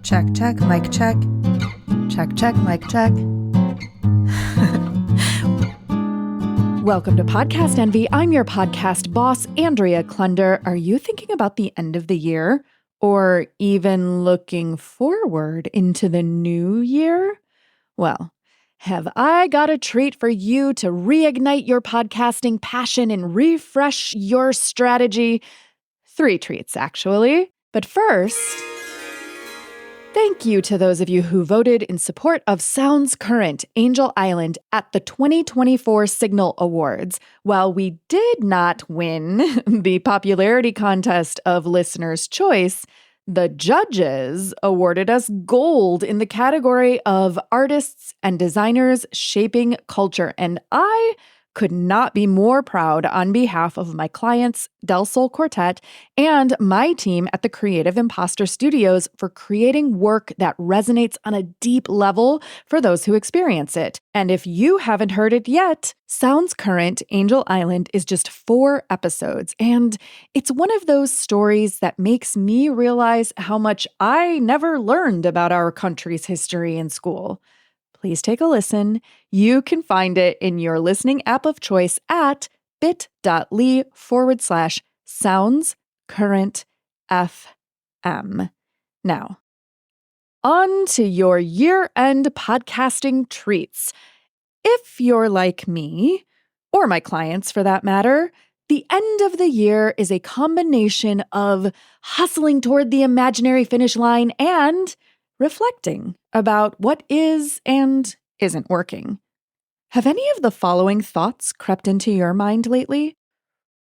Check, check, mic check. Check, check, mic check. Welcome to Podcast Envy. I'm your podcast boss, Andrea Klunder. Are you thinking about the end of the year? Or even looking forward into the new year? Well, have I got a treat for you to reignite your podcasting passion and refresh your strategy? 3 treats, actually. But first, thank you to those of you who voted in support of Sounds Current, Angel Island at the 2024 Signal Awards. While we did not win the popularity contest of Listener's Choice, the judges awarded us gold in the category of artists and designers shaping culture, and I could not be more proud on behalf of my clients, Del Sol Quartet, and my team at the Creative Imposter Studios for creating work that resonates on a deep level for those who experience it. And if you haven't heard it yet, Sounds Current, Angel Island is just 4 episodes, and it's one of those stories that makes me realize how much I never learned about our country's history in school. Please take a listen. You can find it in your listening app of choice at bit.ly/soundscurrentfm. Now, on to your year-end podcasting treats. If you're like me, or my clients for that matter, the end of the year is a combination of hustling toward the imaginary finish line and reflecting about what is and isn't working. Have any of the following thoughts crept into your mind lately?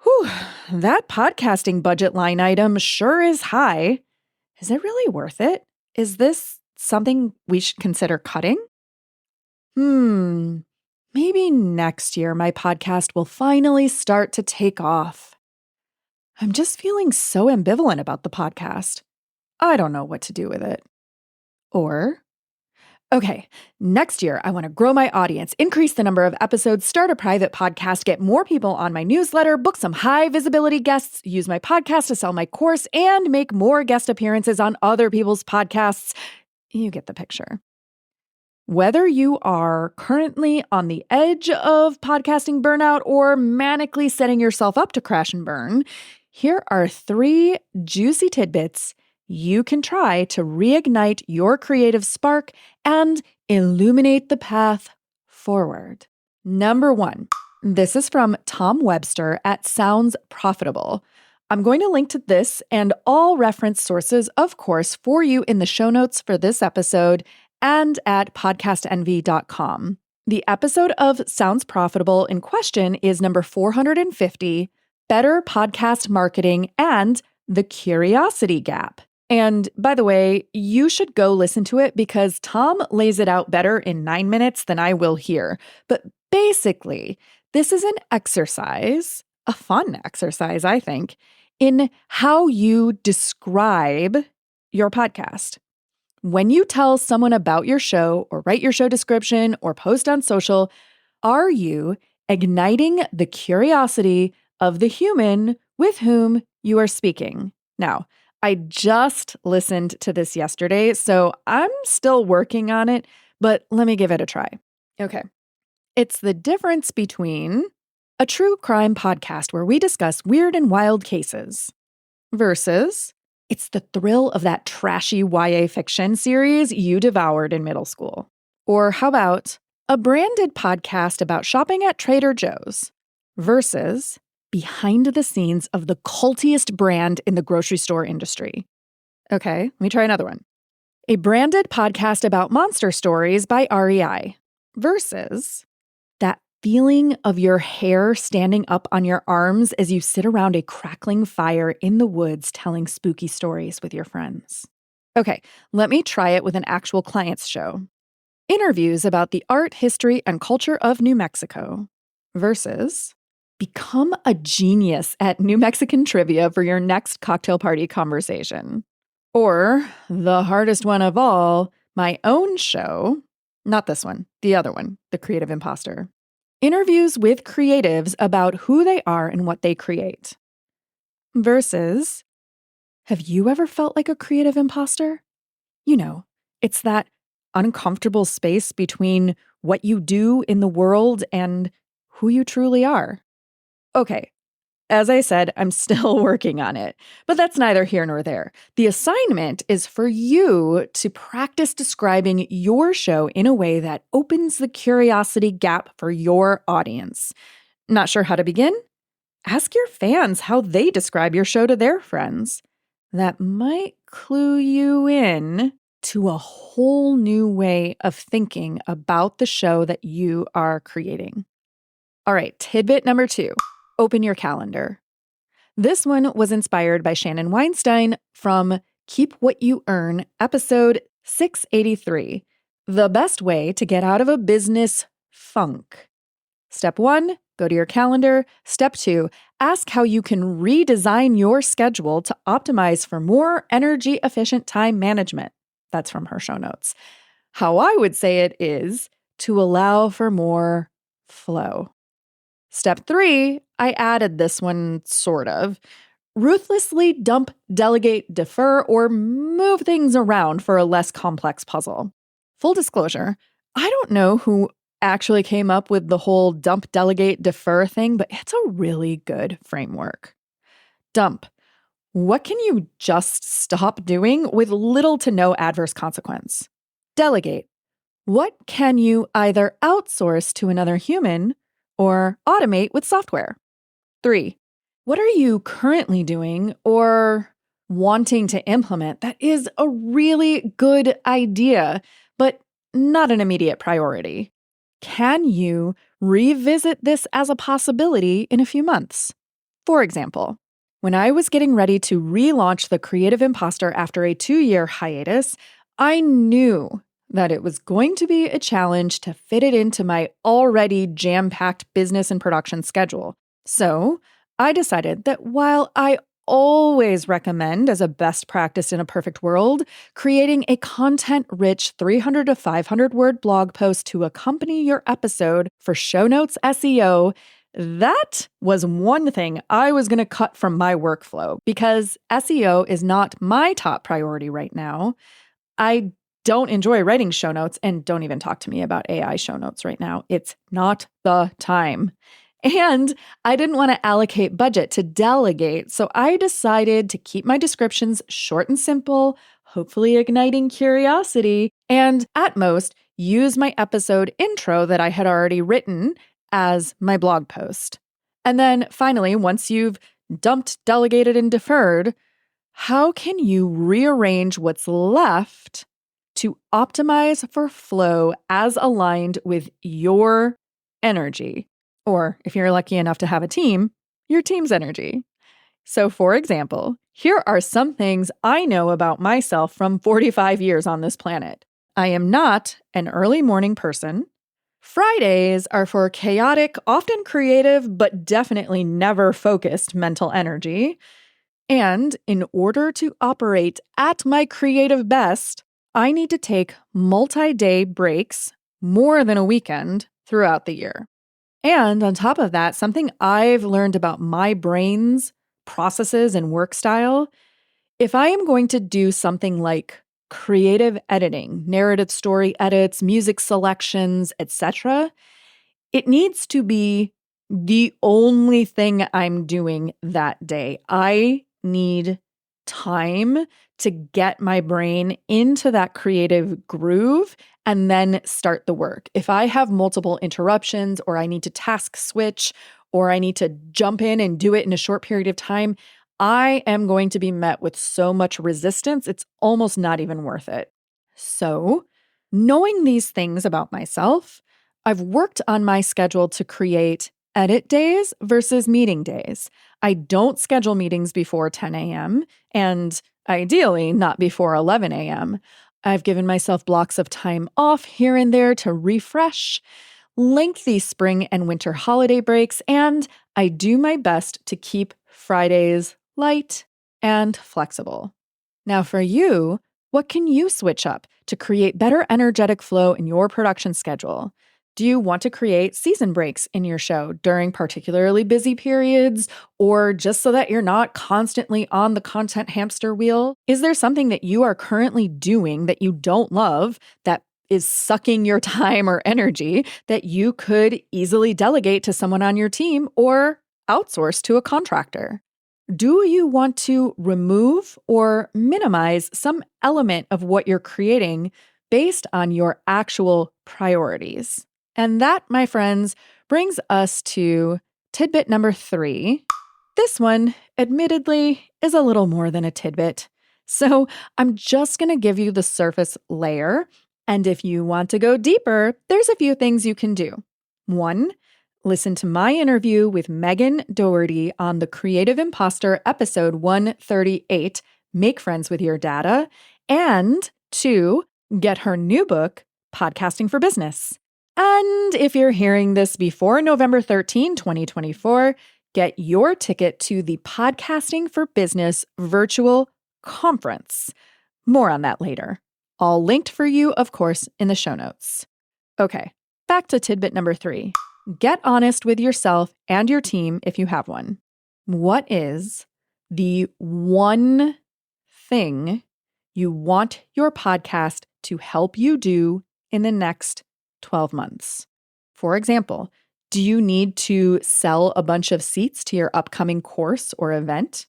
Whew, that podcasting budget line item sure is high. Is it really worth it? Is this something we should consider cutting? Maybe next year my podcast will finally start to take off. I'm just feeling so ambivalent about the podcast. I don't know what to do with it. Or, okay, next year I want to grow my audience, increase the number of episodes, start a private podcast, get more people on my newsletter, book some high visibility guests, use my podcast to sell my course, and make more guest appearances on other people's podcasts. You get the picture. Whether you are currently on the edge of podcasting burnout or manically setting yourself up to crash and burn, here are 3 juicy tidbits you can try to reignite your creative spark and illuminate the path forward. Number 1, this is from Tom Webster at Sounds Profitable. I'm going to link to this and all reference sources, of course, for you in the show notes for this episode and at podcastenvy.com. The episode of Sounds Profitable in question is number 450, Better Podcast Marketing and the Curiosity Gap. And by the way, you should go listen to it because Tom lays it out better in 9 minutes than I will here. But basically, this is an exercise, a fun exercise, I think, in how you describe your podcast. When you tell someone about your show or write your show description or post on social, are you igniting the curiosity of the human with whom you are speaking? Now, I just listened to this yesterday, so I'm still working on it, but let me give it a try. Okay. It's the difference between a true crime podcast where we discuss weird and wild cases versus it's the thrill of that trashy YA fiction series you devoured in middle school. Or how about a branded podcast about shopping at Trader Joe's versus behind the scenes of the cultiest brand in the grocery store industry. Okay, let me try another one. A branded podcast about monster stories by REI versus that feeling of your hair standing up on your arms as you sit around a crackling fire in the woods telling spooky stories with your friends. Okay, let me try it with an actual client's show. Interviews about the art, history, and culture of New Mexico versus become a genius at New Mexican trivia for your next cocktail party conversation. Or, the hardest one of all, my own show, not this one, the other one, The Creative Imposter. Interviews with creatives about who they are and what they create. Versus, have you ever felt like a creative imposter? You know, it's that uncomfortable space between what you do in the world and who you truly are. Okay, as I said, I'm still working on it, but that's neither here nor there. The assignment is for you to practice describing your show in a way that opens the curiosity gap for your audience. Not sure how to begin? Ask your fans how they describe your show to their friends. That might clue you in to a whole new way of thinking about the show that you are creating. All right, tidbit number 2, open your calendar. This one was inspired by Shannon Weinstein from Keep What You Earn, episode 683, The Best Way to Get Out of a Business Funk. Step 1, go to your calendar. Step 2, ask how you can redesign your schedule to optimize for more energy-efficient time management. That's from her show notes. How I would say it is to allow for more flow. Step 3, I added this one sort of. Ruthlessly dump, delegate, defer, or move things around for a less complex puzzle. Full disclosure, I don't know who actually came up with the whole dump, delegate, defer thing, but it's a really good framework. Dump. What can you just stop doing with little to no adverse consequence? Delegate. What can you either outsource to another human or automate with software? 3. What are you currently doing or wanting to implement that is a really good idea, but not an immediate priority? Can you revisit this as a possibility in a few months? For example, when I was getting ready to relaunch The Creative Imposter after a 2-year hiatus, I knew that it was going to be a challenge to fit it into my already jam-packed business and production schedule. So I decided that while I always recommend, as a best practice in a perfect world, creating a content-rich 300 to 500 word blog post to accompany your episode for show notes SEO, that was one thing I was going to cut from my workflow because SEO is not my top priority right now. I don't enjoy writing show notes, and don't even talk to me about AI show notes right now. It's not the time. And I didn't want to allocate budget to delegate, so I decided to keep my descriptions short and simple, hopefully igniting curiosity, and at most, use my episode intro that I had already written as my blog post. And then finally, once you've dumped, delegated, and deferred, how can you rearrange what's left to optimize for flow as aligned with your energy? Or if you're lucky enough to have a team, your team's energy. So for example, here are some things I know about myself from 45 years on this planet. I am not an early morning person. Fridays are for chaotic, often creative, but definitely never focused mental energy. And in order to operate at my creative best, I need to take multi-day breaks, more than a weekend, throughout the year. And on top of that, something I've learned about my brain's processes and work style, if I am going to do something like creative editing, narrative story edits, music selections, etc., it needs to be the only thing I'm doing that day. I need time to get my brain into that creative groove and then start the work. If I have multiple interruptions, or I need to task switch, or I need to jump in and do it in a short period of time, I am going to be met with so much resistance, it's almost not even worth it. So, knowing these things about myself, I've worked on my schedule to create edit days versus meeting days. I don't schedule meetings before 10 a.m. and ideally not before 11 a.m. I've given myself blocks of time off here and there to refresh, lengthy spring and winter holiday breaks, and I do my best to keep Fridays light and flexible. Now for you, what can you switch up to create better energetic flow in your production schedule? Do you want to create season breaks in your show during particularly busy periods, or just so that you're not constantly on the content hamster wheel? Is there something that you are currently doing that you don't love that is sucking your time or energy that you could easily delegate to someone on your team or outsource to a contractor? Do you want to remove or minimize some element of what you're creating based on your actual priorities? And that, my friends, brings us to tidbit number 3. This one, admittedly, is a little more than a tidbit. So I'm just going to give you the surface layer. And if you want to go deeper, there's a few things you can do. 1, listen to my interview with Megan Doherty on the Creative Imposter episode 138, Make Friends with Your Data. And 2, get her new book, Podcasting for Business. And if you're hearing this before November 13, 2024, get your ticket to the Podcasting for Business virtual conference. More on that later. All linked for you, of course, in the show notes. Okay, back to tidbit number 3. Get honest with yourself and your team if you have one. What is the one thing you want your podcast to help you do in the next 12 months? For example, do you need to sell a bunch of seats to your upcoming course or event?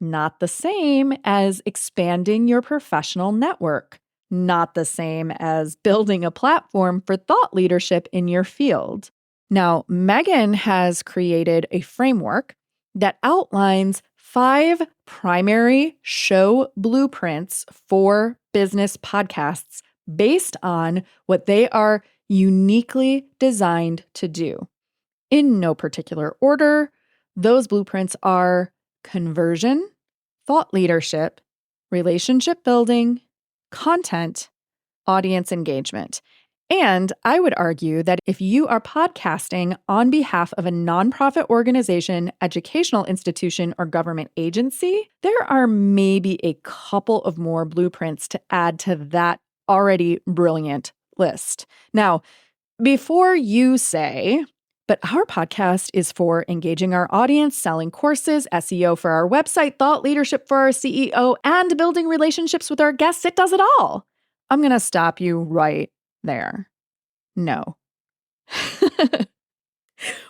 Not the same as expanding your professional network. Not the same as building a platform for thought leadership in your field. Now, Megan has created a framework that outlines 5 primary show blueprints for business podcasts based on what they are uniquely designed to do. In no particular order, those blueprints are conversion, thought leadership, relationship building, content, audience engagement. And I would argue that if you are podcasting on behalf of a nonprofit organization, educational institution, or government agency, there are maybe a couple of more blueprints to add to that already brilliant list. Now, before you say, but our podcast is for engaging our audience, selling courses, SEO for our website, thought leadership for our CEO, and building relationships with our guests, it does it all. I'm going to stop you right there. No.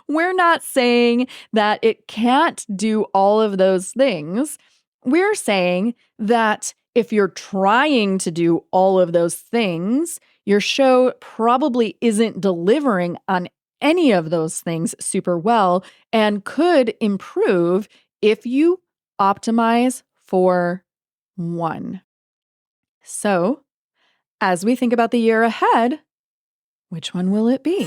We're not saying that it can't do all of those things. We're saying that if you're trying to do all of those things, your show probably isn't delivering on any of those things super well and could improve if you optimize for one. So, as we think about the year ahead, which one will it be?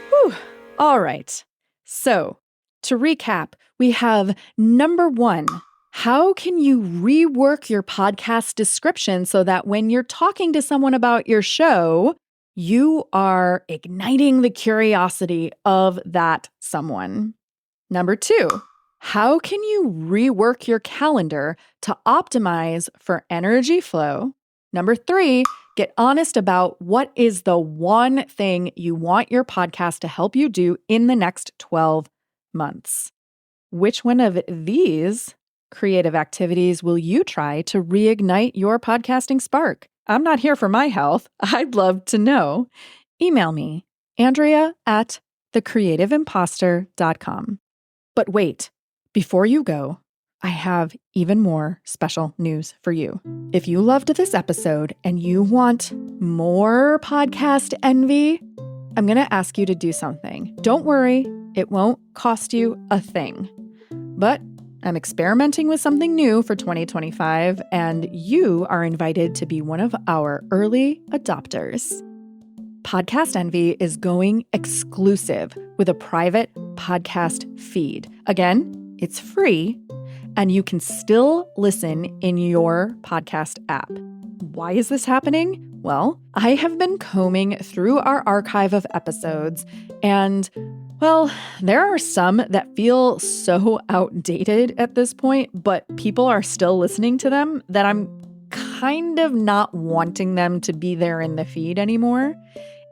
Whew. All right. So, to recap, we have number 1. How can you rework your podcast description so that when you're talking to someone about your show, you are igniting the curiosity of that someone? Number 2, how can you rework your calendar to optimize for energy flow? Number 3, get honest about what is the one thing you want your podcast to help you do in the next 12 months. Which one of these creative activities will you try to reignite your podcasting spark? I'm not here for my health. I'd love to know. Email me, Andrea@thecreativeimposter.com. But wait, before you go, I have even more special news for you. If you loved this episode and you want more podcast envy, I'm going to ask you to do something. Don't worry, it won't cost you a thing. But I'm experimenting with something new for 2025, and you are invited to be one of our early adopters. Podcast Envy is going exclusive with a private podcast feed. Again, it's free, and you can still listen in your podcast app. Why is this happening? Well, I have been combing through our archive of episodes, and well, there are some that feel so outdated at this point, but people are still listening to them that I'm kind of not wanting them to be there in the feed anymore.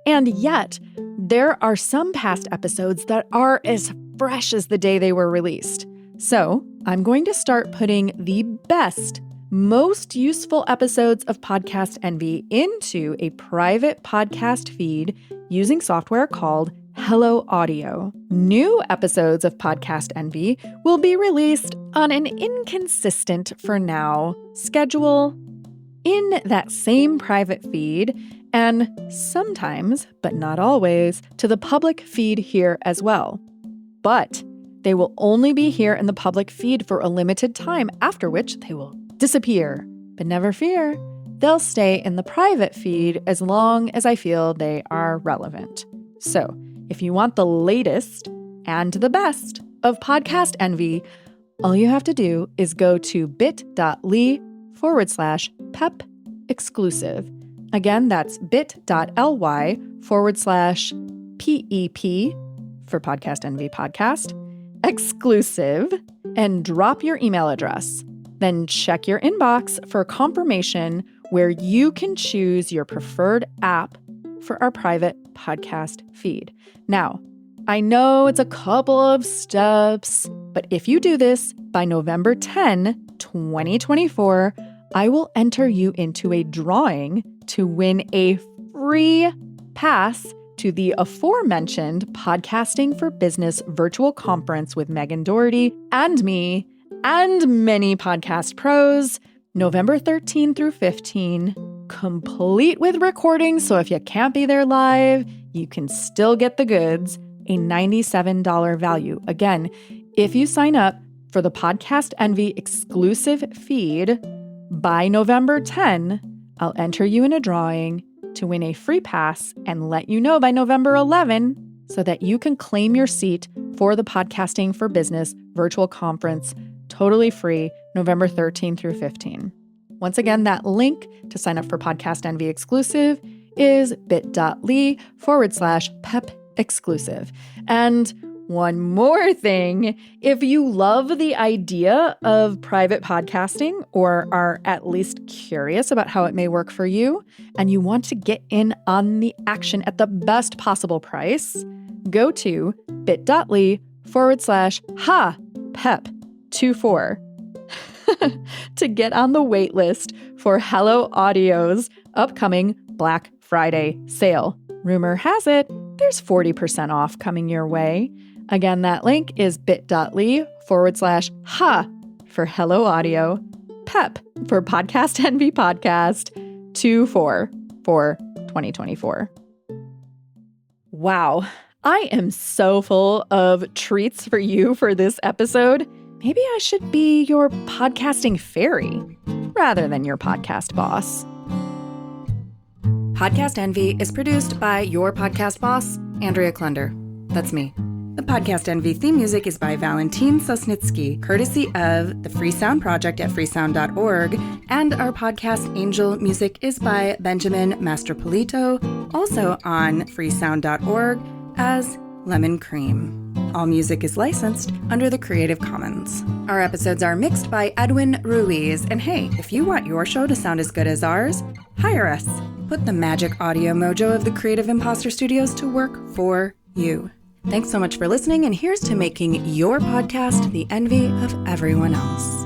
And yet, there are some past episodes that are as fresh as the day they were released. So, I'm going to start putting the best, most useful episodes of Podcast Envy into a private podcast feed using software called HelloAudio. New episodes of Podcast Envy will be released on an inconsistent, for now, schedule in that same private feed, and sometimes, but not always, to the public feed here as well. But they will only be here in the public feed for a limited time, after which they will disappear. But never fear, they'll stay in the private feed as long as I feel they are relevant. So, if you want the latest and the best of Podcast Envy, all you have to do is go to bit.ly/PEP exclusive. Again, that's bit.ly/PEP for Podcast Envy podcast exclusive, and drop your email address. Then check your inbox for confirmation where you can choose your preferred app for our private podcast feed. Now, I know it's a couple of steps, but if you do this by November 10, 2024, I will enter you into a drawing to win a free pass to the aforementioned Podcasting for Business virtual conference with Megan Doherty and me and many podcast pros, November 13 through 15, complete with recordings, so if you can't be there live, you can still get the goods, a $97 value. Again, if you sign up for the Podcast Envy exclusive feed by November 10, I'll enter you in a drawing to win a free pass and let you know by November 11 so that you can claim your seat for the Podcasting for Business virtual conference, totally free, November 13 through 15. Once again, that link to sign up for Podcast Envy exclusive is bit.ly/PEP exclusive. And one more thing, if you love the idea of private podcasting or are at least curious about how it may work for you and you want to get in on the action at the best possible price, go to bit.ly/PEP24 to get on the wait list for HelloAudio's upcoming Black Friday sale. Rumor has it, there's 40% off coming your way. Again, that link is bit.ly/ha for HelloAudio, PEP for Podcast Envy Podcast 24 for 2024. Wow, I am so full of treats for you for this episode. Maybe I should be your podcasting fairy rather than your podcast boss. Podcast Envy is produced by your podcast boss, Andrea Klunder. That's me. The Podcast Envy theme music is by Valentin Sosnitsky, courtesy of the Free Sound Project at freesound.org, and our podcast Angel music is by Benjamin Mastropolito, also on freesound.org as Lemon Cream. All music is licensed under the Creative Commons. Our episodes are mixed by Edwin Ruiz, and hey, if you want your show to sound as good as ours, hire us. Put the magic audio mojo of the Creative Imposter Studios to work for you. Thanks so much for listening, and here's to making your podcast the envy of everyone else.